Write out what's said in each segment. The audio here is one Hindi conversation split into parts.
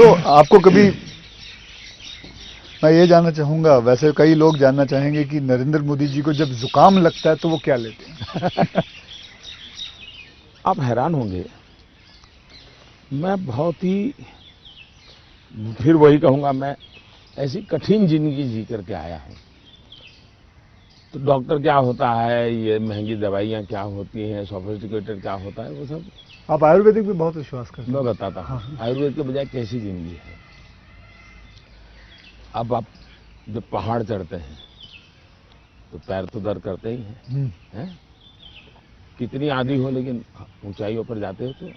तो आपको कभी, मैं ये जानना चाहूंगा, वैसे कई लोग जानना चाहेंगे कि नरेंद्र मोदी जी को जब जुकाम लगता है तो वो क्या लेते हैं? आप हैरान होंगे, मैं बहुत ही, फिर वही कहूंगा, मैं ऐसी कठिन जिंदगी जी करके आया हूं। तो डॉक्टर क्या होता है, ये महंगी दवाइयाँ क्या होती हैं, सोफिस्टिकेटेड क्या होता है, वो सब आप आयुर्वेदिक पे बहुत विश्वास करते मैं हैं। बताता हूँ। हाँ। आयुर्वेद के बजाय कैसी जिंदगी है। अब आप जब पहाड़ चढ़ते हैं तो पैर तो दर्द करते ही हैं, कितनी आंधी हो लेकिन ऊंचाइयों पर जाते हो तो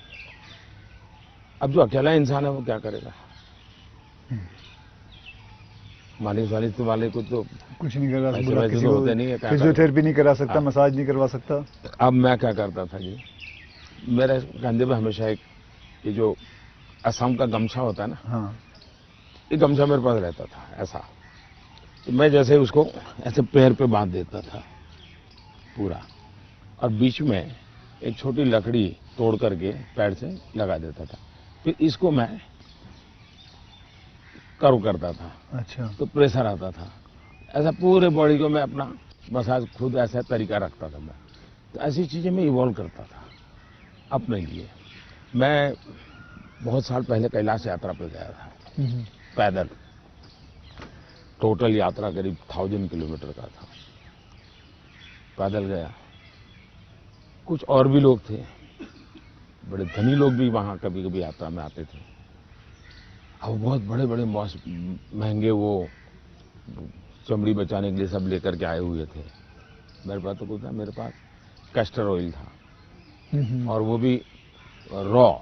अब जो अकेला इंसान है वो क्या करेगा। मालिश वालिश वाले को तो कुछ नहीं कर रहा, पैसे बोला वैसे किसी तो को होते नहीं है, क्या करेगा। फिजियोथेरेपी नहीं करा सकता, हाँ। मसाज नहीं करवा सकता। अब मैं क्या करता था जी, मेरे कंधे पे हमेशा एक ये जो असम का गमछा होता है ना, हाँ। ये गमछा मेरे पास रहता था ऐसा। तो मैं जैसे उसको ऐसे पैर पे बांध देता था पूरा, और बीच में एक छोटी लकड़ी तोड़ करके पैर से लगा देता था। फिर इसको मैं कर्व करता था। अच्छा। तो प्रेशर आता था। ऐसा पूरे बॉडी को मैं अपना मसाज खुद ऐसा तरीका रखता था मैं। तो ऐसी चीजें मैं इवॉल्व करता था अपने लिए। मैं बहुत साल पहले कैलाश यात्रा पर गया था पैदल। टोटल यात्रा करीब 1000 किलोमीटर का था। पैदल गया। कुछ और भी लोग थे, बड़े धनी लोग भी वहां कभी कभी यात्रा में आते थे। अब बहुत बड़े बड़े महंगे वो चमड़ी बचाने के लिए सब लेकर के आए हुए थे। मेरे पास तो कुछ था, मेरे पास कैस्टर ऑयल था, और वो भी रॉ,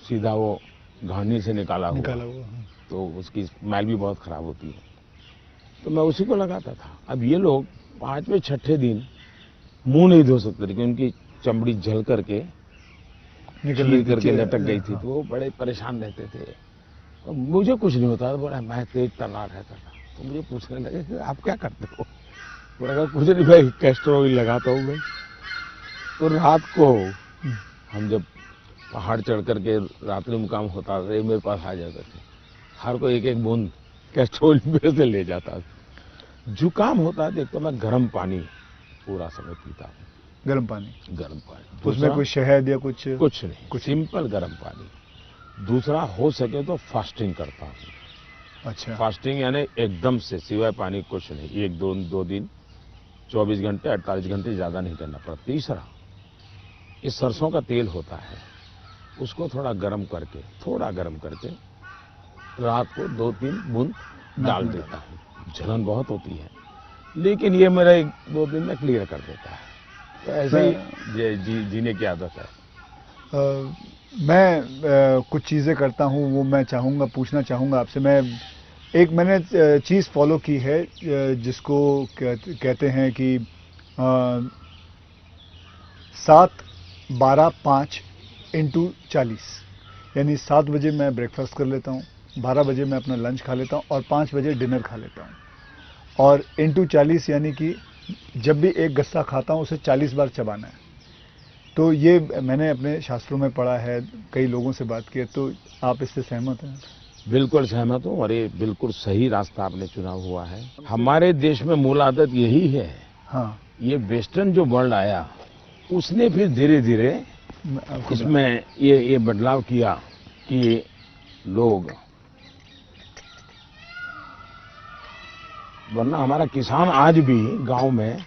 सीधा वो घानी से निकाला हुआ। तो उसकी स्मेल भी बहुत खराब होती है। तो मैं उसी को लगाता था। अब ये लोग 5वें 6ठे दिन मुंह नहीं धो सकते थे, क्योंकि उनकी चमड़ी जल करके छील करके लटक गई थी। तो वो बड़े परेशान रहते थे। तो मुझे कुछ नहीं होता था, बड़ा मैं तेज तर्रार रहता था। तो मुझे पूछने लगे कि आप क्या करते हो। मैंने कहा कुछ नहीं भाई, कैस्टर ऑयल लगाता हूँ मैं। तो रात को हम जब पहाड़ चढ़ करके रात्रि मुकाम होता था, मेरे पास आ जाते थे। हर को एक एक बूंद कैस्टर ऑयल मेरे से ले जाता था। जुकाम होता है तो मैं गर्म पानी पूरा समय पीता हूँ। गर्म पानी? गर्म पानी, उसमें कुछ शहद या कुछ नहीं, कुछ सिंपल गर्म पानी। दूसरा, हो सके तो फास्टिंग करता हूँ। अच्छा। फास्टिंग यानी एकदम से सिवाय पानी कुछ नहीं, 1-2 दिन, 24 घंटे 48 घंटे, ज्यादा नहीं करना पड़ता। तीसरा, इस सरसों का तेल होता है, उसको थोड़ा गर्म करके रात को 2-3 बूंद डाल देता हूँ। जलन बहुत होती है, लेकिन ये मेरा 1-2 दिन में क्लियर कर देता है। तो ऐसे ही जीने की आदत है। मैं कुछ चीज़ें करता हूँ, वो मैं पूछना चाहूँगा आपसे। मैंने चीज़ फॉलो की है, जिसको कहते हैं कि 7-12-5 × 40, यानी 7 बजे मैं ब्रेकफास्ट कर लेता हूँ, 12 बजे मैं अपना लंच खा लेता हूँ, और 5 बजे डिनर खा लेता हूँ। और × 40 यानी कि जब भी एक गस्सा खाता हूँ उसे 40 बार चबाना है। तो ये मैंने अपने शास्त्रों में पढ़ा है, कई लोगों से बात की है। तो आप इससे सहमत हैं? बिल्कुल सहमत हूँ, और ये बिल्कुल सही रास्ता आपने चुना हुआ है। हमारे देश में मूल आदत यही है। हाँ। ये वेस्टर्न जो वर्ल्ड आया, उसने फिर धीरे धीरे इसमें ये बदलाव किया कि लोग, वरना हमारा किसान आज भी गांव में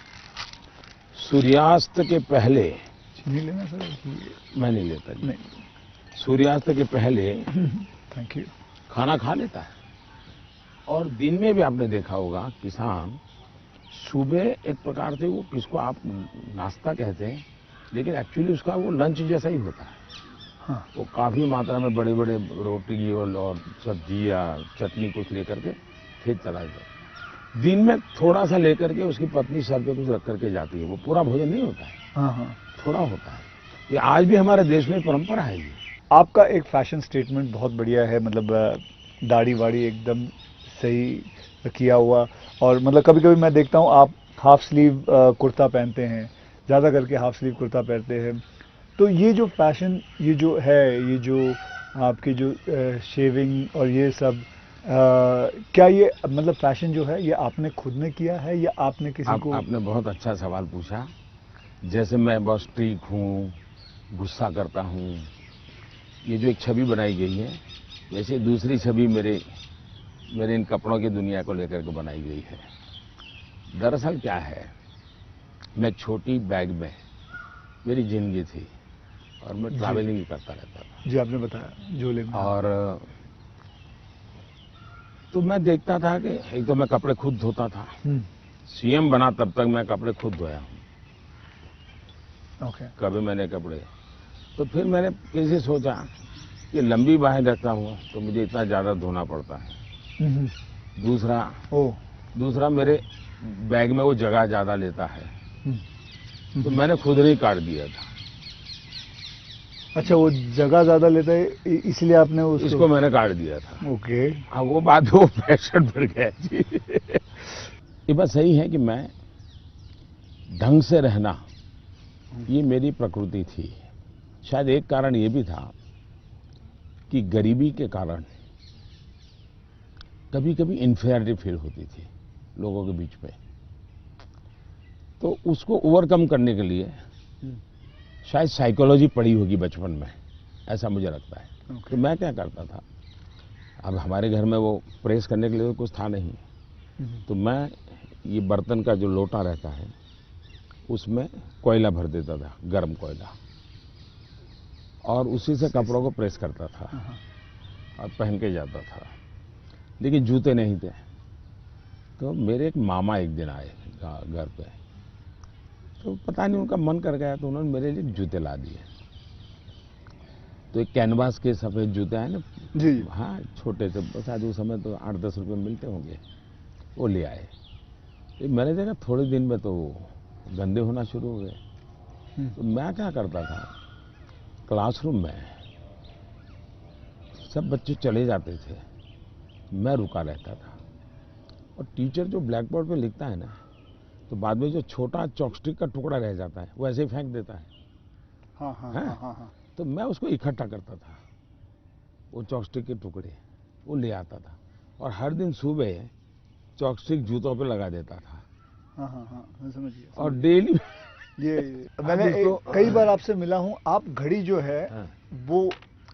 सूर्यास्त के पहले, नहीं लेना सर? मैं नहीं लेता जी। नहीं। सूर्यास्त के पहले थैंक यू। खाना खा लेता है। और दिन में भी आपने देखा होगा, किसान सुबह एक प्रकार से, वो किसको आप नाश्ता कहते हैं, लेकिन एक्चुअली उसका वो लंच जैसा ही होता है। हाँ। वो काफी मात्रा में बड़े बड़े रोटी और सब्जी या चटनी कुछ लेकर के फिर चला जाए। दिन में थोड़ा सा लेकर के उसकी पत्नी सर पे कुछ रख करके जाती है। वो पूरा भोजन नहीं होता है। हाँ। थोड़ा होता है। ये आज भी हमारे देश में परंपरा है। ये आपका एक फैशन स्टेटमेंट बहुत बढ़िया है, मतलब दाढ़ी वाड़ी एकदम सही किया हुआ। और मतलब कभी कभी मैं देखता हूँ आप हाफ स्लीव कुर्ता पहनते हैं, ज़्यादा करके हाफ स्लीव कुर्ता पहनते हैं। तो ये जो फैशन, ये जो है, ये जो आपकी जो शेविंग और ये सब, क्या ये मतलब फैशन जो है ये आपने खुद ने किया है या आपने किसी को? आपने बहुत अच्छा सवाल पूछा। जैसे मैं बहुत स्ट्रीक हूँ, गुस्सा करता हूँ, ये जो एक छवि बनाई गई है, वैसे दूसरी छवि मेरे इन कपड़ों की दुनिया को लेकर के बनाई गई है। दरअसल क्या है, मैं छोटी बैग में मेरी जिंदगी थी और मैं ट्रैवलिंग करता रहता था। जी, आपने बताया झोले में। और तो मैं देखता था कि एक तो मैं कपड़े खुद धोता था। सीएम बना तब तक मैं कपड़े खुद धोया हूँ। ओके। कभी मैंने कपड़े, तो फिर मैंने कैसे सोचा कि लंबी बाहें रखता हूँ तो मुझे इतना ज़्यादा धोना पड़ता है। दूसरा मेरे बैग में वो जगह ज़्यादा लेता है, तो मैंने खुद ही काट दिया था। अच्छा, वो जगह ज़्यादा लेता है इसलिए आपने इसको मैंने काट दिया था। ओके। हाँ, वो बात वो फैशन बढ़ गया जी। ये बात सही है कि मैं ढंग से रहना, ये मेरी प्रकृति थी। शायद एक कारण ये भी था कि गरीबी के कारण कभी कभी इन्फीरियरिटी फील होती थी लोगों के बीच में, तो उसको ओवरकम करने के लिए शायद साइकोलॉजी पढ़ी होगी बचपन में, ऐसा मुझे लगता है। तो मैं क्या करता था, अब हमारे घर में वो प्रेस करने के लिए तो कुछ था नहीं, तो मैं ये बर्तन का जो लोटा रहता है उसमें कोयला भर देता था, गर्म कोयला, और उसी से कपड़ों को प्रेस करता था और पहन के जाता था। लेकिन जूते नहीं थे, तो मेरे एक मामा एक दिन आए घर पे, तो पता नहीं उनका मन कर गया तो उन्होंने मेरे लिए जूते ला दिए। तो एक कैनवास के सफ़ेद जूते आए ना जी, हाँ, छोटे से, शायद उस समय तो 8-10 रुपये मिलते होंगे, वो ले आए। तो मैंने देखा थोड़े दिन में तो गंदे होना शुरू हो गए। तो मैं क्या करता था, क्लासरूम में सब बच्चे चले जाते थे, मैं रुका रहता था, और टीचर जो ब्लैक बोर्ड पे लिखता है ना, तो बाद में जो छोटा चॉपस्टिक का टुकड़ा रह जाता है वो ऐसे ही फेंक देता है। हाँ। तो मैं उसको इकट्ठा करता था, वो चॉपस्टिक के टुकड़े वो ले आता था, और हर दिन सुबह चॉपस्टिक जूतों पे लगा देता था। हाँ, मैं समझ गया। और डेली ये मैंने कई बार आपसे मिला हूँ, आप घड़ी जो है वो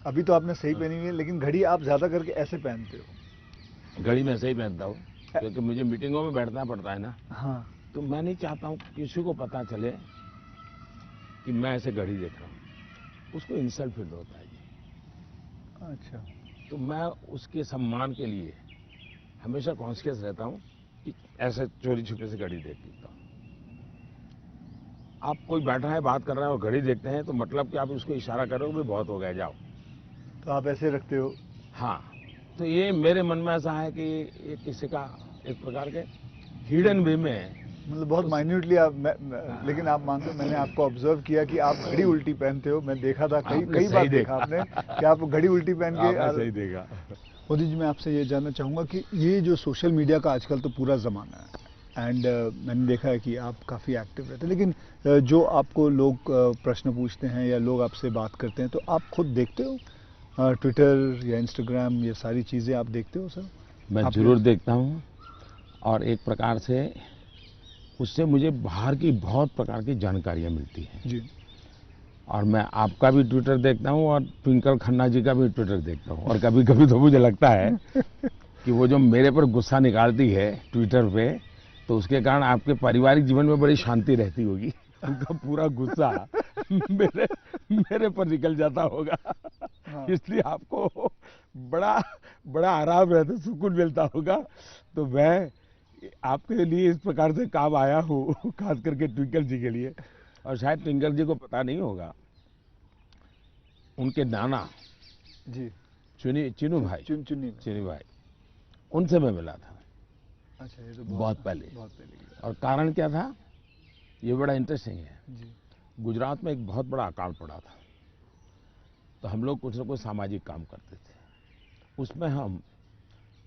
अभी तो आपने सही पहनी हुई है, लेकिन घड़ी आप ज्यादा करके ऐसे पहनते हो। घड़ी मैं ऐसे ही पहनता हूँ क्योंकि मुझे मीटिंगों में बैठना पड़ता है ना। हाँ। तो मैं नहीं चाहता हूँ किसी को पता चले कि मैं ऐसे घड़ी देख रहा हूँ, उसको इंसल्ट फील होता है जी। अच्छा। तो मैं उसके सम्मान के लिए हमेशा कॉन्शियस रहता हूँ कि ऐसे चोरी छुपे से घड़ी देख लेता हूँ। आप कोई बैठा है बात कर रहा है और घड़ी देखते हैं तो मतलब कि आप उसको इशारा करो भी बहुत हो गया, जाओ। तो आप ऐसे रखते हो? हाँ। तो ये मेरे मन में ऐसा है कि ये किसी का एक प्रकार के हिडन वे में, मतलब बहुत माइन्यूटली आप लेकिन आप मानते हो, मैंने आपको ऑब्जर्व किया कि आप घड़ी उल्टी पहनते हो। मैं देखा था, कई बार देखा आपने कि आप घड़ी उल्टी पहन के। आपने सही देखा। मोदी जी, मैं आपसे ये जानना चाहूँगा कि ये जो सोशल मीडिया का आजकल तो पूरा ज़माना है, एंड मैंने देखा है कि आप काफ़ी एक्टिव रहते हैं, लेकिन जो आपको लोग प्रश्न पूछते हैं या लोग आपसे बात करते हैं, तो आप खुद देखते हो ट्विटर या इंस्टाग्राम, ये सारी चीज़ें आप देखते हो सर? मैं ज़रूर देखता हूँ, और एक प्रकार से उससे मुझे बाहर की बहुत प्रकार की जानकारियाँ मिलती हैं जी। और मैं आपका भी ट्विटर देखता हूँ और ट्विंकल खन्ना जी का भी ट्विटर देखता हूँ, और कभी कभी तो मुझे लगता है कि वो जो मेरे पर गुस्सा निकालती है ट्विटर पे, तो उसके कारण आपके पारिवारिक जीवन में बड़ी शांति रहती होगी। उनका पूरा गुस्सा मेरे पर निकल जाता होगा। हाँ। इसलिए आपको बड़ा आराम रहता, सुकून मिलता होगा। तो मैं आपके लिए इस प्रकार से काम आया हूँ, खास करके ट्विंकल जी के लिए। और शायद ट्विंकल जी को पता नहीं होगा, उनके नाना जी, चीनू भाई, उनसे मैं मिला था। अच्छा, ये तो बहुत पहले। की और कारण क्या था, ये बड़ा इंटरेस्टिंग है जी। गुजरात में एक बहुत बड़ा अकाल पड़ा था, तो हम लोग कुछ न कुछ सामाजिक काम करते थे। उसमें हम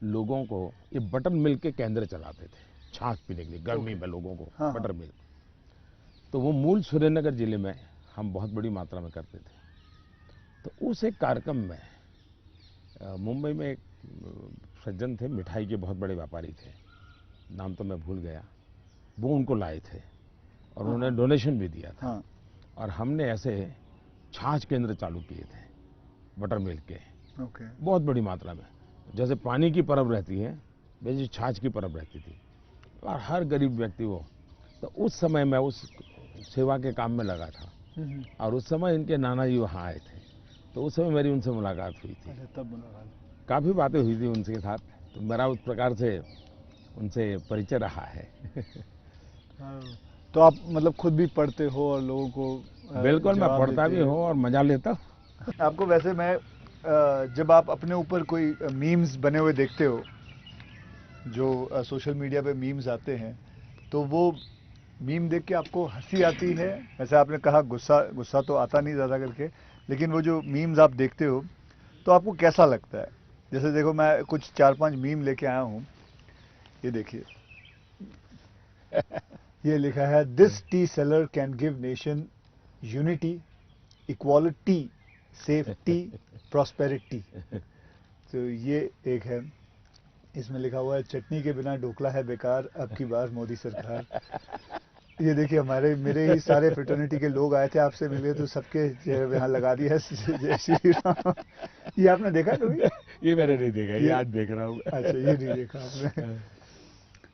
लोगों को ये बटर मिल्क के केंद्र चलाते थे, छाछ पीने के लिए गर्मी में लोगों को। हाँ, बटर मिल्क, तो वो मूल सुरेंद्रनगर जिले में हम बहुत बड़ी मात्रा में करते थे। तो उस एक कार्यक्रम में मुंबई में एक सज्जन थे, मिठाई के बहुत बड़े व्यापारी थे, नाम तो मैं भूल गया। वो उनको लाए थे और उन्होंने डोनेशन भी दिया था। हाँ। और हमने ऐसे छाछ केंद्र चालू किए थे बटर मिल्क के, ओके। बहुत बड़ी मात्रा में। जैसे पानी की परब रहती है वैसे छाछ की परब रहती थी और हर गरीब व्यक्ति वो। तो उस समय मैं उस सेवा के काम में लगा था और उस समय इनके नाना जी वहाँ आए थे, तो उस समय मेरी उनसे मुलाकात हुई थी। अच्छा, तब मुलाकात। काफ़ी बातें हुई थी उनके साथ, तो मेरा उस प्रकार से उनसे परिचय रहा है। हाँ, तो आप मतलब खुद भी पढ़ते हो और लोगों को बिल्कुल, मैं जवाब पढ़ता देते भी हो। हूँ और मजा लेता हूँ। आपको वैसे मैं जब आप अपने ऊपर कोई मीम्स बने हुए देखते हो, जो सोशल मीडिया पे मीम्स आते हैं, तो वो मीम देख के आपको हंसी आती है? वैसे आपने कहा गुस्सा गुस्सा तो आता नहीं ज़्यादा करके, लेकिन वो जो मीम्स आप देखते हो तो आपको कैसा लगता है? जैसे देखो, मैं कुछ 4-5 मीम लेके आया हूँ। ये देखिए, ये लिखा है, this T seller can give nation unity, equality, safety, prosperity. तो ये एक है। इसमें लिखा हुआ है, चटनी के बिना ढोकला है बेकार, अब की बार मोदी सरकार। ये देखिए, हमारे मेरे ही सारे फ्रेटर्निटी के लोग आए थे, आपसे मिले तो सबके यहाँ लगा दिया है जय श्री राम। ये आपने देखा कभी? ये मैंने नहीं देखा, ये ये आज देख रहा हूँ। अच्छा, ये नहीं देखा आपने?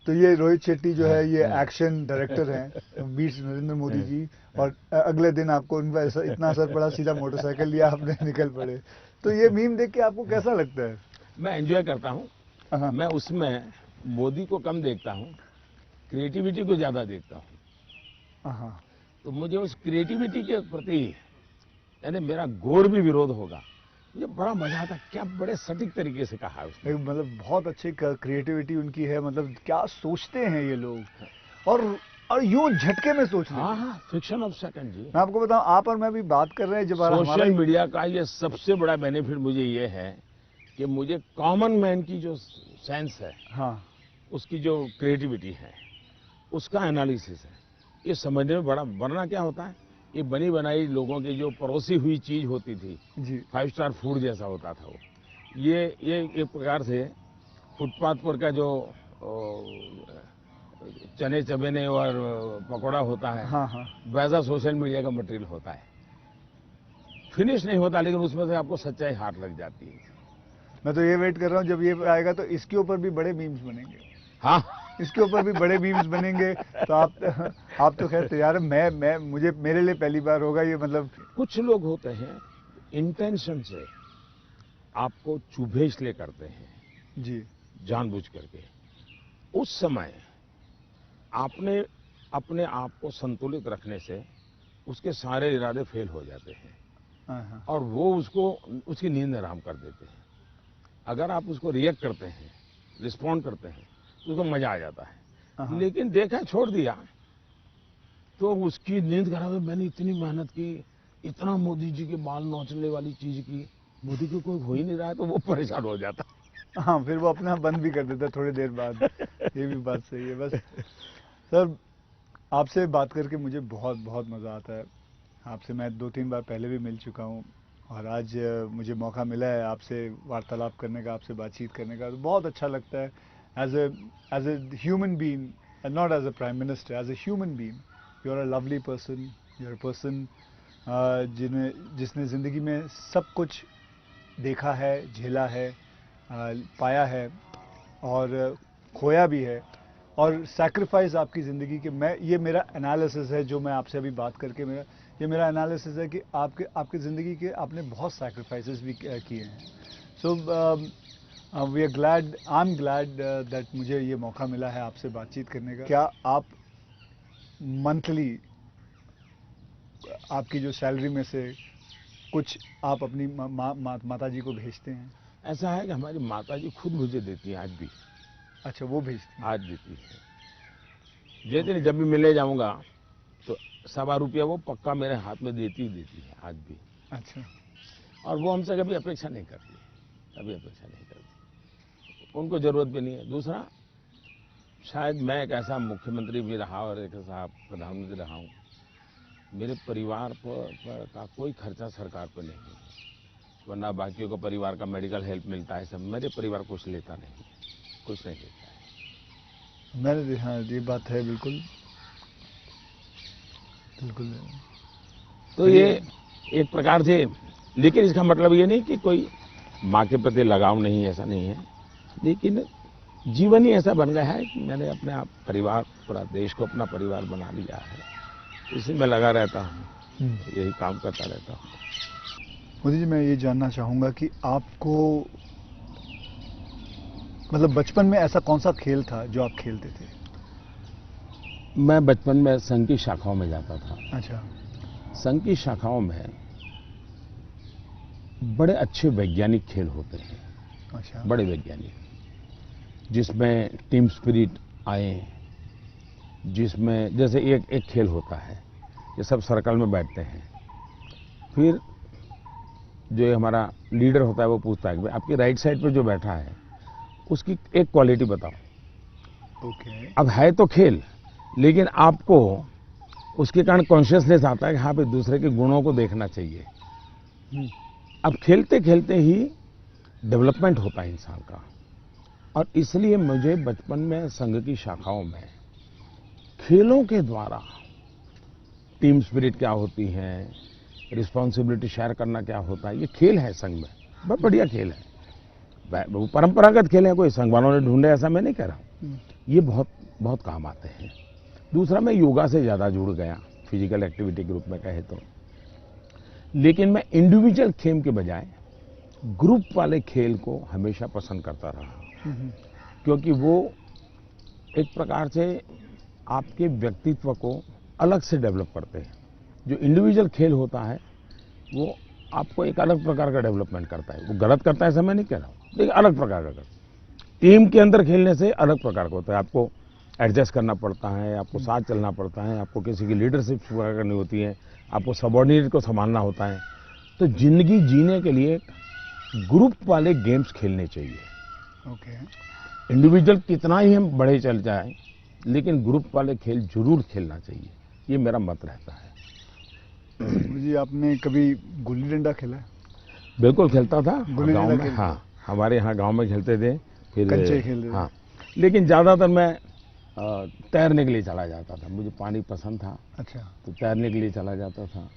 तो ये रोहित शेट्टी जो है, ये एक्शन डायरेक्टर हैं, वीर नरेंद्र मोदी जी। और अगले दिन आपको उन पर इतना असर पड़ा, सीधा मोटरसाइकिल लिया आपने, निकल पड़े। तो ये मीम देख के आपको कैसा लगता है? मैं एंजॉय करता हूँ। हाँ। मैं उसमें मोदी को कम देखता हूँ, क्रिएटिविटी को ज़्यादा देखता हूँ। हाँ। तो मुझे उस क्रिएटिविटी के प्रति, यानी मेरा घोर भी विरोध होगा, मुझे बड़ा मजा आता। क्या बड़े सटीक तरीके से कहा है उसने। मतलब बहुत अच्छी क्रिएटिविटी उनकी है, मतलब क्या सोचते हैं ये लोग, और यूं झटके में सोच लेते हाँ हैं। हाँ, फ्रिक्शन ऑफ सेकंड जी। मैं आपको बताऊं, आप और मैं भी बात कर रहे हैं, जब हमारा सोशल मीडिया का ये सबसे बड़ा बेनिफिट मुझे ये है कि मुझे कॉमन मैन की जो सेंस है, हाँ उसकी जो क्रिएटिविटी है, उसका एनालिसिस है, ये समझने में बड़ा। वरना क्या होता है, ये बनी बनाई लोगों की जो परोसी हुई चीज होती थी, जी। 5 स्टार फूड जैसा होता था वो। ये एक प्रकार से फुटपाथ पर का जो चने चबेने और पकौड़ा होता है, हाँ हाँ। वैसा सोशल मीडिया का मटेरियल होता है। फिनिश नहीं होता, लेकिन उसमें से आपको सच्चाई हाथ लग जाती है। मैं तो ये वेट कर रहा हूँ, जब ये आएगा तो इसके ऊपर भी बड़े मीम्स बनेंगे। हाँ। इसके ऊपर भी बड़े मीम्स बनेंगे। तो आप तो खैर तैयार है। मैं मुझे मेरे लिए पहली बार होगा ये, मतलब। कुछ लोग होते हैं इंटेंशन से आपको चुभे इसलिए करते हैं, जी। जानबूझ करके। उस समय आपने अपने आप को संतुलित रखने से उसके सारे इरादे फेल हो जाते हैं हाँ हाँ। और वो उसको, उसकी नींद हराम कर देते हैं। अगर आप उसको रिएक्ट करते हैं, रिस्पॉन्ड करते हैं, तो उसको मजा आ जाता है। हाँ। लेकिन देखा, छोड़ दिया, तो उसकी नींद खराब है। मैंने इतनी मेहनत की, इतना मोदी जी के बाल नोचने वाली चीज की, मोदी को कोई हो ही नहीं रहा है, तो वो परेशान हो जाता। हाँ, फिर वो अपने आप बंद भी कर देता है थोड़ी देर बाद। ये भी बात सही है। बस सर, आपसे बात करके मुझे बहुत बहुत मज़ा आता है। आपसे मैं 2-3 बार पहले भी मिल चुका हूँ, और आज मुझे मौका मिला है आपसे वार्तालाप करने का, आपसे बातचीत करने का, तो बहुत अच्छा लगता है। As a human being, not as a prime minister, as a human being, you are a lovely person. You are a person जिसने ज़िंदगी में सब कुछ देखा है, झेला है, पाया है, और खोया भी है, और सैक्रिफाइस आपकी ज़िंदगी के, मैं ये मेरा एनालिसिस है, जो मैं आपसे अभी बात करके मेरा एनालिसिस है कि आपकी ज़िंदगी के आपने बहुत सैक्रिफाइसेस भी किए हैं। So we are glad, I am glad that मुझे ये मौका मिला है आपसे बातचीत करने का। क्या आप मंथली आपकी जो सैलरी में से कुछ आप अपनी माता जी को भेजते हैं? ऐसा है कि हमारी माता जी खुद मुझे देती हैं आज भी। अच्छा, वो भेजती हैं। आज देती है, देती नहीं। जब भी मिले जाऊंगा तो ₹1.25 वो पक्का मेरे हाथ में देती ही देती है आज भी। अच्छा। और वो हमसे कभी अपेक्षा नहीं करती, कभी अपेक्षा नहीं करती, उनको जरूरत भी नहीं है। दूसरा, शायद मैं एक ऐसा मुख्यमंत्री भी रहा और एक ऐसा प्रधानमंत्री रहा हूँ, मेरे परिवार पर का कोई खर्चा सरकार पर नहीं है। वरना बाकियों को परिवार का मेडिकल हेल्प मिलता है सब। मेरे परिवार कुछ लेता नहीं, कुछ नहीं लेता है। मैंने हाँ ये बात है बिल्कुल बिल्कुल। तो ये एक प्रकार से, लेकिन इसका मतलब ये नहीं कि कोई माँ के प्रति लगाव नहीं, ऐसा नहीं है, लेकिन जीवन ही ऐसा बन गया है कि मैंने अपने आप परिवार, पूरा देश को अपना परिवार बना लिया है, इसी में लगा रहता हूँ, यही काम करता रहता हूँ। मोदी जी, मैं ये जानना चाहूँगा कि आपको मतलब बचपन में ऐसा कौन सा खेल था जो आप खेलते थे? मैं बचपन में संघ की शाखाओं में जाता था। अच्छा। संघ की शाखाओं में बड़े अच्छे वैज्ञानिक खेल होते हैं। अच्छा। बड़े वैज्ञानिक, जिसमें टीम स्पिरिट आए, जिसमें जैसे एक खेल होता है कि सब सर्कल में बैठते हैं, फिर जो ये हमारा लीडर होता है वो पूछता है कि आपकी राइट साइड पे जो बैठा है उसकी एक क्वालिटी बताओ। ओके। अब है तो खेल, लेकिन आपको उसके कारण कॉन्शियसनेस आता है कि हाँ भाई दूसरे के गुणों को देखना चाहिए। अब खेलते खेलते ही डेवलपमेंट होता है इंसान का, और इसलिए मुझे बचपन में संघ की शाखाओं में खेलों के द्वारा टीम स्पिरिट क्या होती है, रिस्पॉन्सिबिलिटी शेयर करना क्या होता है, ये खेल है संघ में, बहुत बढ़िया खेल है। वो परंपरागत खेल है, कोई संघ वालों ने ढूंढे ऐसा मैं नहीं कह रहा हूँ, ये बहुत बहुत काम आते हैं। दूसरा, मैं योगा से ज़्यादा जुड़ गया, फिजिकल एक्टिविटी के रूप में कहे तो, लेकिन मैं इंडिविजुअल खेल के बजाय ग्रुप वाले खेल को हमेशा पसंद करता रहा, क्योंकि वो एक प्रकार से आपके व्यक्तित्व को अलग से डेवलप करते हैं। जो इंडिविजुअल खेल होता है वो आपको एक अलग प्रकार का डेवलपमेंट करता है। वो गलत करता है ऐसा मैं नहीं कह रहा हूँ, लेकिन अलग प्रकार का करता है। टीम के अंदर खेलने से अलग प्रकार का होता है, आपको एडजस्ट करना पड़ता है, आपको साथ चलना पड़ता है, आपको किसी की लीडरशिप करनी होती है, आपको सबऑर्डिनेट को संभालना होता है। तो जिंदगी जीने के लिए ग्रुप वाले गेम्स खेलने चाहिए। ओके। इंडिविजुअल कितना ही हम बड़े चल जाएं, लेकिन ग्रुप वाले खेल जरूर खेलना चाहिए, ये मेरा मत रहता है। जी, आपने कभी गुल्ली डंडा खेला है? बिल्कुल खेलता था गुल्ली गांव डंडा में। खेलते? हाँ, हमारे यहाँ गांव में खेलते थे। फिर कंचे खेलते थे? हाँ, लेकिन ज़्यादातर मैं तैरने के लिए चला जाता था, मुझे पानी पसंद था। अच्छा। तो तैरने के लिए चला जाता था।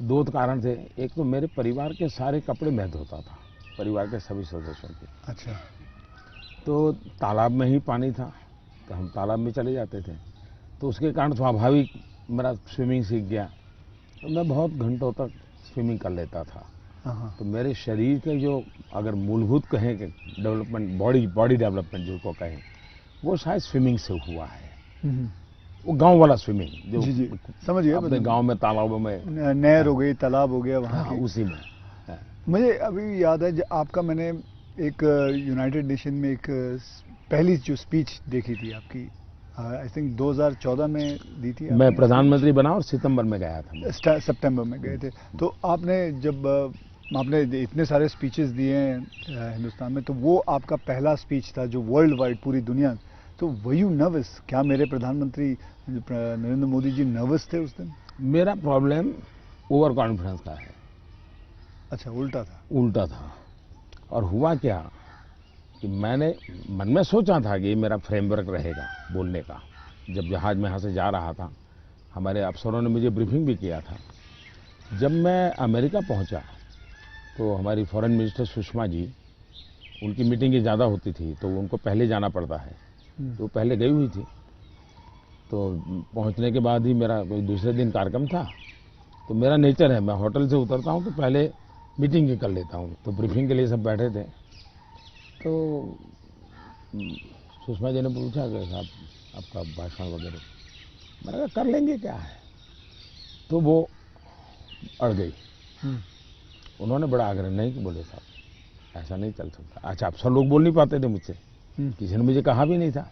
दो कारण थे, एक तो मेरे परिवार के सारे कपड़े मैं धोता था, परिवार के सभी सदस्यों के। अच्छा। तो तालाब में ही पानी था, तो हम तालाब में चले जाते थे, तो उसके कारण स्वाभाविक मेरा स्विमिंग सीख गया, तो मैं बहुत घंटों तक स्विमिंग कर लेता था। हाँ। तो मेरे शरीर के जो अगर मूलभूत कहें कि डेवलपमेंट, बॉडी डेवलपमेंट जिसको कहें, वो शायद स्विमिंग से हुआ है। वो गांव वाला स्विमिंग जो जी समझ गया। अपने गांव में तालाबों में, नहर हो गई, तालाब हो गया वहाँ हाँ, की। उसी में। मुझे अभी याद है आपका, मैंने एक यूनाइटेड नेशन में एक पहली जो स्पीच देखी थी आपकी, आई थिंक 2014 में दी थी। मैं प्रधानमंत्री बना और सितंबर में गया था। सितंबर में गए थे। तो आपने जब आपने इतने सारे स्पीचेस दिए हैं हिंदुस्तान में, तो वो आपका पहला स्पीच था जो वर्ल्ड वाइड पूरी दुनिया। तो वर यू नर्वस? क्या मेरे प्रधानमंत्री नरेंद्र मोदी जी नर्वस थे उस दिन? मेरा प्रॉब्लम ओवर कॉन्फिडेंस का है। अच्छा, उल्टा था? उल्टा था। और हुआ क्या कि मैंने मन में सोचा था कि ये मेरा फ्रेमवर्क रहेगा बोलने का। जब जहाज में यहाँ से जा रहा था, हमारे अफसरों ने मुझे ब्रीफिंग भी किया था। जब मैं अमेरिका पहुँचा तो हमारी फॉरेन मिनिस्टर सुषमा जी, उनकी मीटिंगें ज़्यादा होती थी, तो उनको पहले जाना पड़ता है, तो पहले गई हुई थी। तो पहुंचने के बाद ही मेरा कोई दूसरे दिन कार्यक्रम था, तो मेरा नेचर है, मैं होटल से उतरता हूं तो पहले मीटिंग कर लेता हूं। तो ब्रीफिंग के लिए सब बैठे थे, तो सुषमा जी ने पूछा कि साहब आपका भाषण वगैरह, मैंने कहा कर लेंगे, क्या है। तो वो अड़ गई। उन्होंने बड़ा आग्रह नहीं कि बोले साहब ऐसा नहीं चल सकता। अच्छा, अफसर लोग बोल नहीं पाते थे मुझसे, किसी ने मुझे कहा भी नहीं था।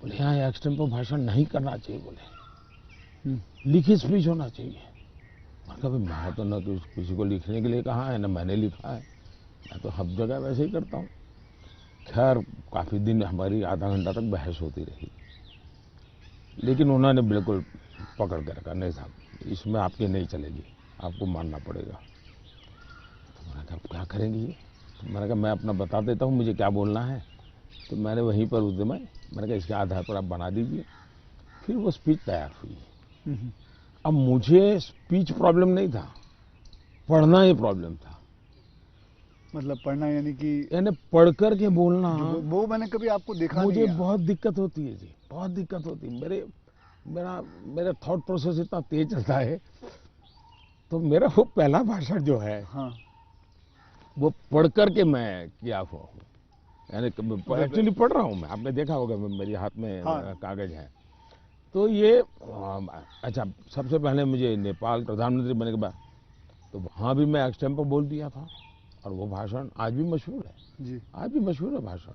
बोले यहाँ एक्सटेम्पो भाषण नहीं करना चाहिए, बोले लिखित स्पीच होना चाहिए। मैं कहा मैं तो न किसी को लिखने के लिए कहा है, न मैंने लिखा है, मैं तो हर जगह वैसे ही करता हूँ। खैर काफ़ी दिन हमारी आधा घंटा तक बहस होती रही, लेकिन उन्होंने बिल्कुल पकड़ के रखा, नहीं साहब इसमें आपकी नहीं चलेगी, आपको मानना पड़ेगा। अब क्या करेंगे ये? तो मैंने कहा मैं अपना बता देता हूँ मुझे क्या बोलना है। तो मैंने वहीं पर उस दिन मैंने कहा इसके आधार पर आप बना दीजिए। फिर वो स्पीच तैयार हुई। हम्म। अब मुझे स्पीच प्रॉब्लम नहीं था, पढ़ना ही प्रॉब्लम था। मतलब पढ़ना यानी कि यानी पढ़ कर के बोलना जो वो मैंने कभी आपको देखा मुझे नहीं है। बहुत दिक्कत होती है जी, बहुत दिक्कत होती है। मेरा थॉट प्रोसेस इतना तेज चलता है। तो मेरा वो पहला भाषण जो है हाँ। वो पढ़ कर के मैं किया हुआ हूँ। यानी मतलब एक्चुअली पढ़ रहा हूँ मैं, आपने देखा होगा मेरे हाथ में हाँ। कागज है। तो ये अच्छा, सबसे पहले मुझे नेपाल प्रधानमंत्री बनने के बाद तो वहाँ भी मैं एक्सटेम्पो बोल दिया था, और वो भाषण आज भी मशहूर है। जी। आज भी मशहूर है भाषण,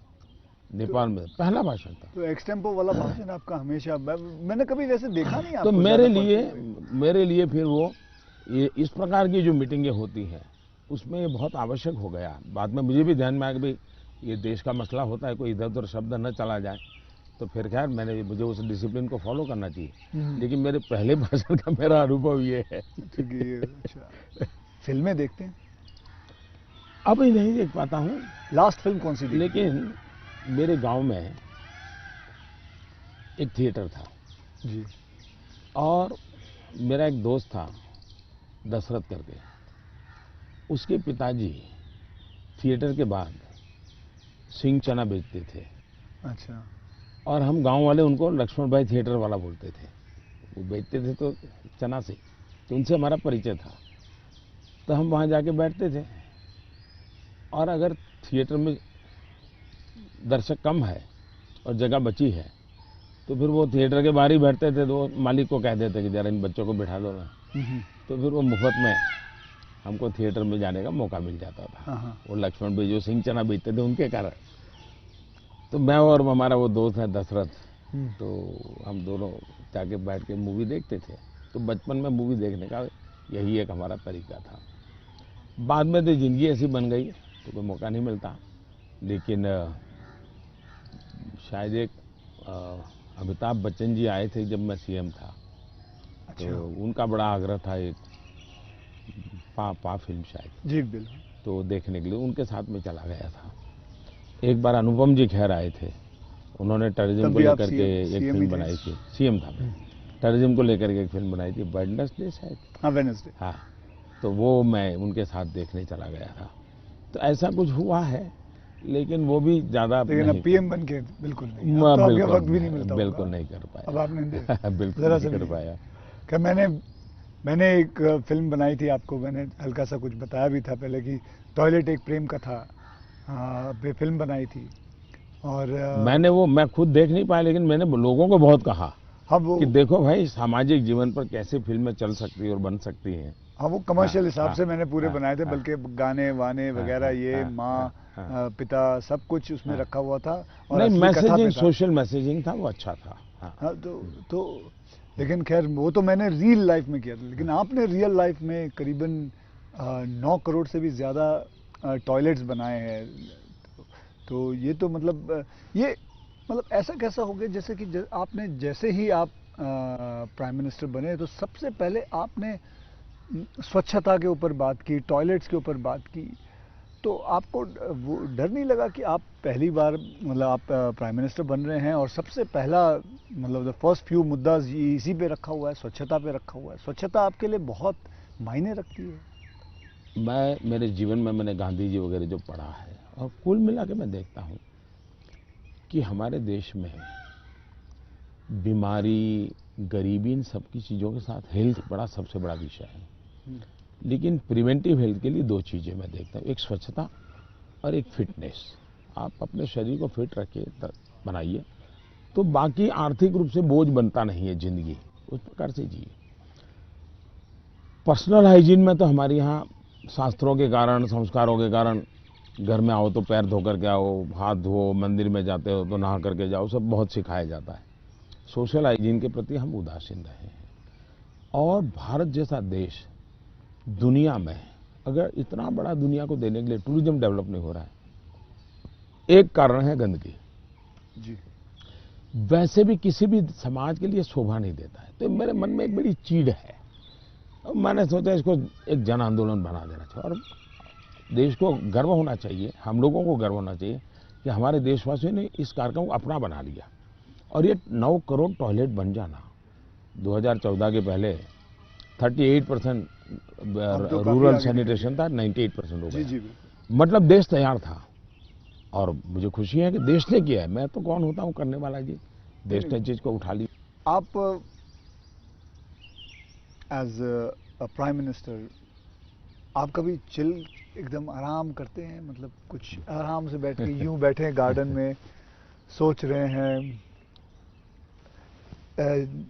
नेपाल में पहला भाषण था। तो एक्सटेम्पो वाला भाषण आपका हमेशा मैंने कभी वैसे देखा नहीं तो आपको मेरे ज़्यादा लिए पढ़ते हुए। मेरे लिए फिर वो ये इस प्रकार की जो मीटिंगें होती हैं उसमें ये बहुत आवश्यक हो गया। बाद में मुझे भी ध्यान में आया कि भाई ये देश का मसला होता है, कोई इधर उधर शब्द न चला जाए। तो फिर खैर मुझे उस डिसिप्लिन को फॉलो करना चाहिए। लेकिन मेरे पहले भाषण का मेरा अनुभव ये है। क्योंकि ये अच्छा, फिल्में देखते हैं? अभी नहीं देख पाता हूँ, लास्ट फिल्म कौन सी देखी? लेकिन मेरे गांव में एक थिएटर था जी। और मेरा एक दोस्त था दशरथ करके, उसके पिताजी थिएटर के बाद सिंह चना बेचते थे। अच्छा। और हम गांव वाले उनको लक्ष्मण भाई थिएटर वाला बोलते थे। वो बेचते थे तो चना से, तो उनसे हमारा परिचय था। तो हम वहाँ जाके बैठते थे, और अगर थिएटर में दर्शक कम है और जगह बची है तो फिर वो थिएटर के बाहर ही बैठते थे। तो वो मालिक को कह देते कि जरा इन बच्चों को बिठा दो ना। तो फिर वो मुफ्त में हमको थिएटर में जाने का मौका मिल जाता था। हाँ। वो लक्ष्मण भाई जो सिंह चना बेचते थे उनके कारण। तो मैं और हमारा वो दोस्त है दशरथ, तो हम दोनों जाके बैठ के मूवी देखते थे। तो बचपन में मूवी देखने का यही एक हमारा तरीका था। बाद में तो ज़िंदगी ऐसी बन गई तो कोई मौका नहीं मिलता। लेकिन शायद एक अमिताभ बच्चन जी आए थे जब मैं सीएम था। अच्छा। तो उनका बड़ा आग्रह था एक पा फिल्म शायद, जी बिल्कुल। तो देखने के लिए उनके साथ में चला गया था। एक बार अनुपम जी खैर आए थे, उन्होंने टेररिज्म तब को भी आप लेकर के एक सीएम ही फिल्म थे? बनाई थी। सीएम था मैं। टेररिज्म को लेकर के एक फिल्म बनाई थी, वेडनेसडे शायद। हाँ, वेडनेसडे। हाँ, तो वो मैं उनके साथ देखने चला गया था। तो ऐसा कुछ हुआ है, लेकिन वो भी ज़्यादा लेकिन अब नहीं पीएम बन के बिल्कुल नहीं, अब तो आपके वक्त भी नहीं मिलता होगा। बिल्कुल नहीं कर पाया। अब आपने बिल्कुल जरा नहीं सा कर भी पाया। क्या मैंने एक फिल्म बनाई थी, आपको मैंने हल्का सा कुछ बताया भी था पहले कि टॉयलेट एक प्रेम कथा पे फिल्म बनाई थी। और मैं खुद देख नहीं पाया, लेकिन मैंने लोगों को बहुत कहा हाँ वो कि देखो भाई सामाजिक जीवन पर कैसे फिल्में चल सकती है और बन सकती हैं। हाँ वो कमर्शियल हाँ, हिसाब हाँ, से मैंने पूरे हाँ, बनाए थे, हाँ, बल्कि गाने वाने हाँ, वगैरह हाँ, ये हाँ, माँ हाँ, हाँ, पिता सब कुछ उसमें हाँ। रखा हुआ था, और नहीं, असली कथा पे मैसेजिंग, था। सोशल मैसेजिंग था, वो अच्छा था। हाँ, हाँ तो लेकिन खैर वो तो मैंने रियल लाइफ में किया था, लेकिन आपने रियल लाइफ में करीबन 9 करोड़ से भी ज़्यादा टॉयलेट्स बनाए हैं। तो ये तो मतलब ये मतलब ऐसा कैसा हो गया जैसे कि आपने जैसे ही आप प्राइम मिनिस्टर बने तो सबसे पहले आपने स्वच्छता के ऊपर बात की, टॉयलेट्स के ऊपर बात की। तो आपको वो डर नहीं लगा कि आप पहली बार मतलब आप प्राइम मिनिस्टर बन रहे हैं और सबसे पहला मतलब द फर्स्ट फ्यू मुद्दा इसी पे रखा हुआ है, स्वच्छता पे रखा हुआ है? स्वच्छता आपके लिए बहुत मायने रखती है। मेरे जीवन में मैंने गांधी जी वगैरह जो पढ़ा है, और कुल मिला के मैं देखता हूँ कि हमारे देश में बीमारी, गरीबी, इन सब की चीज़ों के साथ हेल्थ बड़ा सबसे बड़ा विषय है। लेकिन प्रिवेंटिव हेल्थ के लिए 2 चीज़ें मैं देखता हूँ, एक स्वच्छता और एक फिटनेस। आप अपने शरीर को फिट रखिए, बनाइए, तो बाकी आर्थिक रूप से बोझ बनता नहीं है जिंदगी, उस प्रकार से जिए। पर्सनल हाइजीन में तो हमारे यहाँ शास्त्रों के कारण, संस्कारों के कारण, घर में आओ तो पैर धो करके आओ, हाथ धो, मंदिर में जाते हो तो नहा करके जाओ, सब बहुत सिखाया जाता है। सोशल हाइजीन के प्रति हम उदासीन रहे हैं। और भारत जैसा देश दुनिया में, अगर इतना बड़ा दुनिया को देने के लिए टूरिज्म डेवलप नहीं हो रहा है, एक कारण है गंदगी। जी। वैसे भी किसी भी समाज के लिए शोभा नहीं देता है। तो मेरे मन में एक बड़ी चीड़ है, और मैंने सोचा इसको एक जन आंदोलन बना देना चाहिए। और देश को गर्व होना चाहिए, हम लोगों को गर्व होना चाहिए कि हमारे देशवासियों ने इस कार्यक्रम को अपना बना लिया। और ये 9 करोड़ टॉयलेट बन जाना 2014 के पहले 38% अब तो काफी रूरल आगे सैनिटेशन था, 98% हो जी गया। जी बिल्कुल। मतलब देश तैयार था और मुझे खुशी है कि देश ने किया है। मैं तो कौन होता हूँ करने वाला जी, देश ने चीज को उठा ली। आप एज अ प्राइम मिनिस्टर आप कभी चिल एकदम आराम करते हैं, मतलब कुछ आराम से बैठ के यूं बैठे हैं गार्डन में सोच रहे हैं,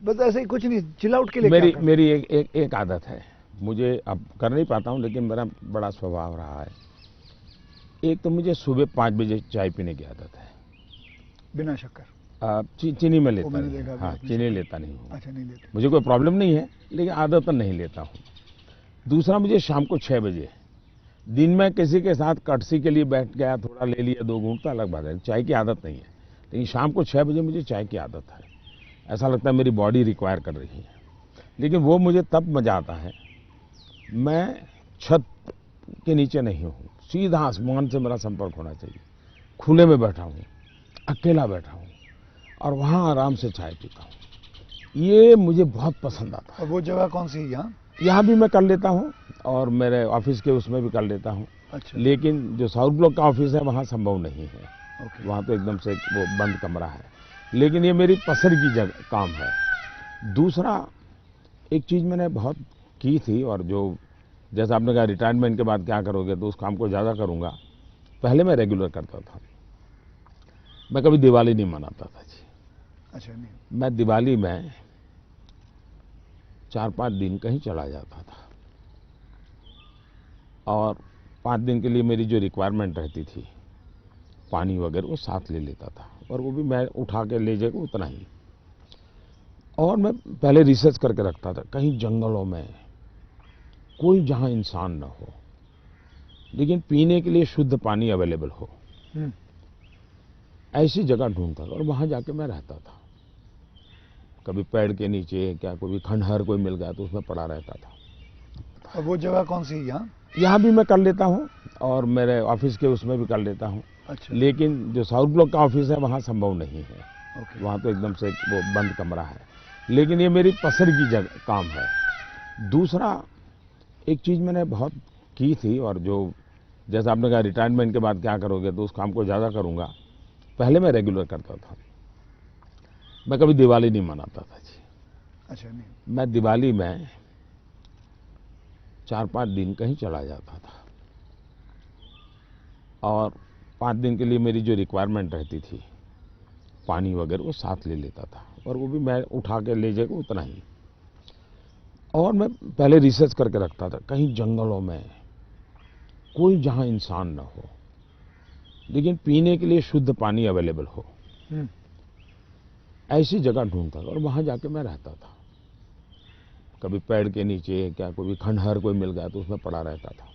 बस ऐसे ही कुछ नहीं, चिल आउट के लिए क्या मेरी करते मेरी एक आदत है, मुझे अब कर नहीं पाता हूँ लेकिन मेरा बड़ा स्वभाव रहा है। एक तो मुझे सुबह 5 बजे चाय पीने की आदत है। हैं? बिना शक्कर? चीनी में वो लेता मैंने नहीं देखा हूँ। भी हाँ, आपने चीनी शक्कर। लेता नहीं हूँ। अच्छा, नहीं लेते? मुझे कोई प्रॉब्लम नहीं है लेकिन आदत नहीं लेता हूँ। दूसरा, मुझे शाम को 6 बजे, दिन में किसी के साथ कटसी के लिए बैठ गया, थोड़ा ले लिया 2 घूंट तो अलग बात है, चाय की आदत नहीं है। लेकिन शाम को 6 बजे मुझे चाय की आदत है, ऐसा लगता है मेरी बॉडी रिक्वायर कर रही है। लेकिन वो मुझे तब मजा आता है, मैं छत के नीचे नहीं हूँ, सीधा आसमान से मेरा संपर्क होना चाहिए, खुले में बैठा हूँ, अकेला बैठा हूँ और वहाँ आराम से चाय पीता हूँ। ये मुझे बहुत पसंद आता है। और वो जगह कौन सी है यहाँ? यहाँ भी मैं कर लेता हूँ और मेरे ऑफिस के उसमें भी कर लेता हूँ। अच्छा। लेकिन जो साउथ ब्लॉक का ऑफिस है वहाँ संभव नहीं है, ओके। वहाँ तो एकदम से वो बंद कमरा है। लेकिन ये मेरी पसंद की जगह काम है। दूसरा, एक चीज़ मैंने बहुत की थी और जो, जैसा आपने कहा रिटायरमेंट के बाद क्या करोगे, तो उस काम को ज़्यादा करूँगा। पहले मैं रेगुलर करता था, मैं कभी दिवाली नहीं मनाता था जी। अच्छा, नहीं? मैं दिवाली में 4-5 दिन कहीं चला जाता था और 5 दिन के लिए मेरी जो रिक्वायरमेंट रहती थी, पानी वगैरह, वो साथ ले लेता था और वो भी मैं उठा के ले जाकर उतना ही। और मैं पहले रिसर्च करके रखता था, कहीं जंगलों में कोई जहाँ इंसान न हो लेकिन पीने के लिए शुद्ध पानी अवेलेबल हो, ऐसी जगह ढूंढता था और वहाँ जाके मैं रहता था। कभी पेड़ के नीचे, क्या कोई खंडहर कोई मिल गया तो उसमें पड़ा रहता था। और वो जगह कौन सी है यहाँ? यहाँ भी मैं कर लेता हूँ और मेरे ऑफिस के उसमें भी कर लेता हूँ। अच्छा। लेकिन जो साउथ ब्लॉक का ऑफिस है वहाँ संभव नहीं है, ओके। वहाँ तो एकदम से वो बंद कमरा है। लेकिन ये मेरी पसंद की जगह काम है। दूसरा, एक चीज़ मैंने बहुत की थी और जो, जैसा आपने कहा रिटायरमेंट के बाद क्या करोगे, तो उस काम को ज़्यादा करूँगा। पहले मैं रेगुलर करता था, मैं कभी दिवाली नहीं मनाता था जी। अच्छा, नहीं? मैं दिवाली में 4-5 दिन कहीं चला जाता था और 5 दिन के लिए मेरी जो रिक्वायरमेंट रहती थी, पानी वगैरह, वो साथ ले लेता था और वो भी मैं उठा के ले जाकर उतना ही। और मैं पहले रिसर्च करके रखता था, कहीं जंगलों में कोई जहाँ इंसान न हो लेकिन पीने के लिए शुद्ध पानी अवेलेबल हो, ऐसी जगह ढूंढता था और वहाँ जाके मैं रहता था। कभी पेड़ के नीचे, क्या कोई खंडहर कोई मिल गया तो उसमें पड़ा रहता था।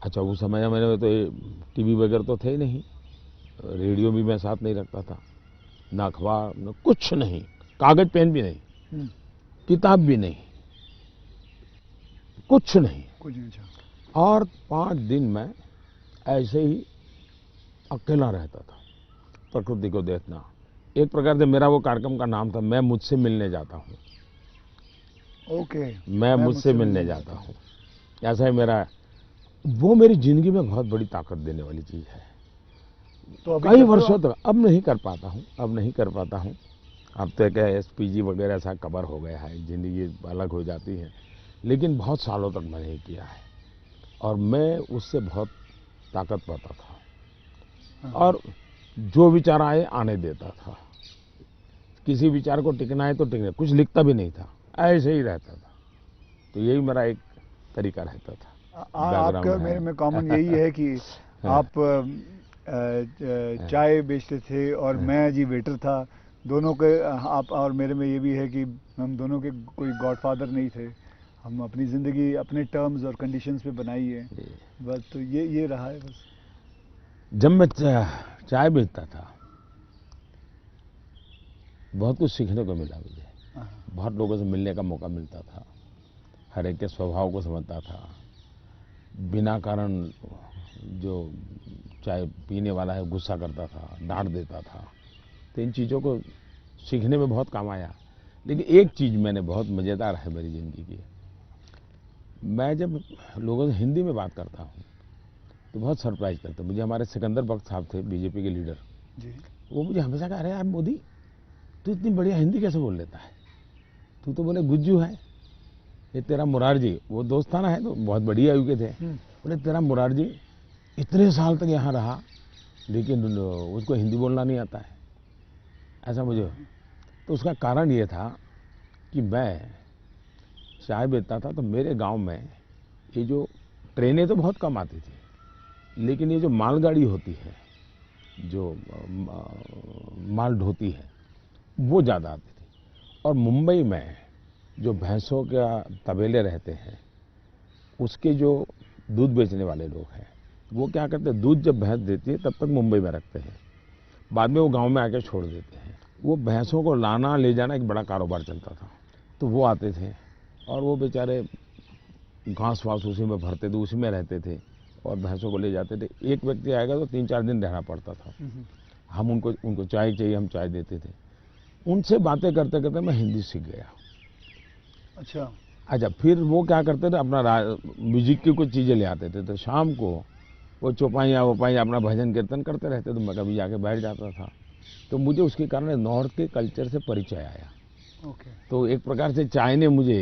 अच्छा, उस समय मैंने तो टीवी वगैरह तो थे ही नहीं, रेडियो भी मैं साथ नहीं रखता था, ना अखबार, न कुछ नहीं, कागज पेन भी नहीं, किताब भी नहीं, कुछ नहीं। अच्छा। और 5 दिन मैं ऐसे ही अकेला रहता था, प्रकृति को देखना। एक प्रकार से मेरा वो कार्यक्रम का नाम था, मैं मुझसे मिलने जाता हूँ। ओके। मैं मुझसे मिलने जाता हूँ, ऐसा ही मेरा, वो मेरी जिंदगी में बहुत बड़ी ताकत देने वाली चीज है। तो अभी कई वर्षों तक अब नहीं कर पाता हूँ, अब तो क्या एसपीजी वगैरह ऐसा कवर हो गया है, जिंदगी अलग हो जाती है। लेकिन बहुत सालों तक मैंने नहीं किया है और मैं उससे बहुत ताकत पाता था। और जो विचार आए आने देता था, किसी विचार को टिकना है तो टिकना, कुछ लिखता भी नहीं था, ऐसे ही रहता था। तो यही मेरा एक तरीका रहता था। आपका मेरे में कॉमन यही है कि आप चाय बेचते थे और मैं जी वेटर था। दोनों के, आप और मेरे में ये भी है कि हम दोनों के कोई गॉडफादर नहीं थे, हम अपनी ज़िंदगी अपने टर्म्स और कंडीशंस पे बनाई है बस। तो ये रहा है बस। जब मैं चाय बेचता था बहुत कुछ सीखने को मिला मुझे, बहुत लोगों से मिलने का मौका मिलता था, हर एक के स्वभाव को समझता था। बिना कारण जो चाय पीने वाला है गुस्सा करता था, डांट देता था। तो इन चीज़ों को सीखने में बहुत काम आया। लेकिन एक चीज़ मैंने बहुत मज़ेदार है मेरी ज़िंदगी की, मैं जब लोगों से हिंदी में बात करता हूँ तो बहुत सरप्राइज करते हैं मुझे। हमारे सिकंदर बख्त साहब थे, बीजेपी के लीडर जी। वो मुझे हमेशा कह रहे हैं, यार मोदी तू इतनी बढ़िया हिंदी कैसे बोल लेता है, तू तो बोले गुज्जू है। ये तेरा मुरारजी, वो दोस्ताना है तो बहुत बड़ी आयु के थे, बोले तेरा मुरारजी इतने साल तक यहाँ रहा लेकिन उसको हिंदी बोलना नहीं आता है, ऐसा मुझे। तो उसका कारण ये था कि मैं चाय बेचता था तो मेरे गांव में ये जो ट्रेनें तो बहुत कम आती थी, लेकिन ये जो मालगाड़ी होती है जो माल ढोती है वो ज़्यादा आती थी। और मुंबई में जो भैंसों का तबेले रहते हैं उसके जो दूध बेचने वाले लोग हैं वो क्या करते हैं, दूध जब भैंस देती है तब तक मुंबई में रखते हैं, बाद में वो गांव में आके छोड़ देते हैं। वो भैंसों को लाना ले जाना एक बड़ा कारोबार चलता था। तो वो आते थे और वो बेचारे घास वास उसी में भरते थे, उसी में रहते थे और भैंसों को ले जाते थे। एक व्यक्ति आएगा तो 3-4 दिन रहना पड़ता था। हम उनको चाय चाहिए, हम चाय देते थे। उनसे बातें करते करते मैं हिंदी सीख गया। अच्छा, फिर वो क्या करते थे, अपना म्यूजिक की कुछ चीज़ें ले आते थे, तो शाम को वो चौपाइयाँ वोपाइयाँ अपना भजन कीर्तन करते रहते, तो मैं कभी जाके बैठ जाता था। तो मुझे उसके कारण नॉर्थ के कल्चर से परिचय आया। तो एक प्रकार से चाय ने मुझे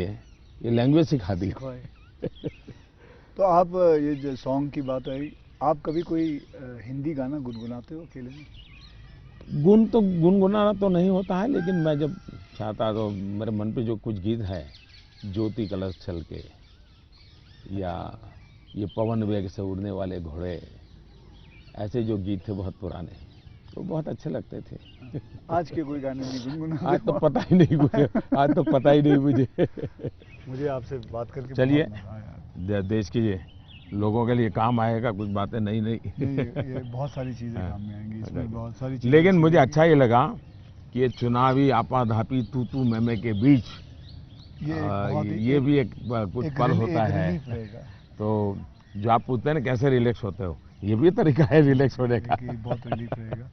ये लैंग्वेज सिखा दी। तो आप ये जो सॉन्ग की बात आई, आप कभी कोई हिंदी गाना गुनगुनाते हो अकेले में? गुनगुनाना तो नहीं होता है, लेकिन मैं जब चाहता तो मेरे मन पे जो कुछ गीत है, ज्योति कलश छल के या ये पवन वेग से उड़ने वाले घोड़े, ऐसे जो गीत थे बहुत पुराने, तो बहुत अच्छे लगते थे। आज के कोई गाने नहीं गुनगुनाते? आज तो पता ही नहीं मुझे, आज तो पता ही नहीं मुझे। मुझे आपसे बात करके चलिए, देश के लोगों के लिए काम आएगा कुछ बातें नई नई। ये बहुत सारी चीजें काम में आएंगी, इसमें बहुत सारी चीजें। लेकिन मुझे अच्छा ये लगा कि ये चुनावी आपाधापी तू मैमे के बीच ये भी एक कुछ पल होता है। तो जो आप पूछते हैं ना कैसे रिलैक्स होते हो, ये भी तरीका है रिलैक्स होने का। बहुत रिलीफ रहेगा।